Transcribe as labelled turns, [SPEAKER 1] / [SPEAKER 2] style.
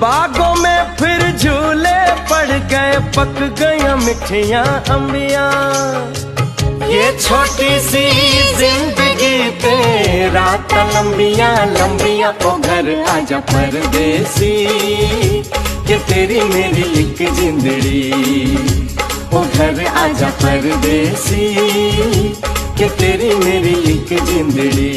[SPEAKER 1] बागों में फिर झूले पड़ गए, पक गया मिठियां अंबियां। ये छोटी सी जिंदगी तेरा लंबियां लंबियां। ओ घर आजा परदेसी, कि तेरी मेरी एक जिंदड़ी। ओ घर आजा परदेसी, कि तेरी मेरी एक जिंदड़ी।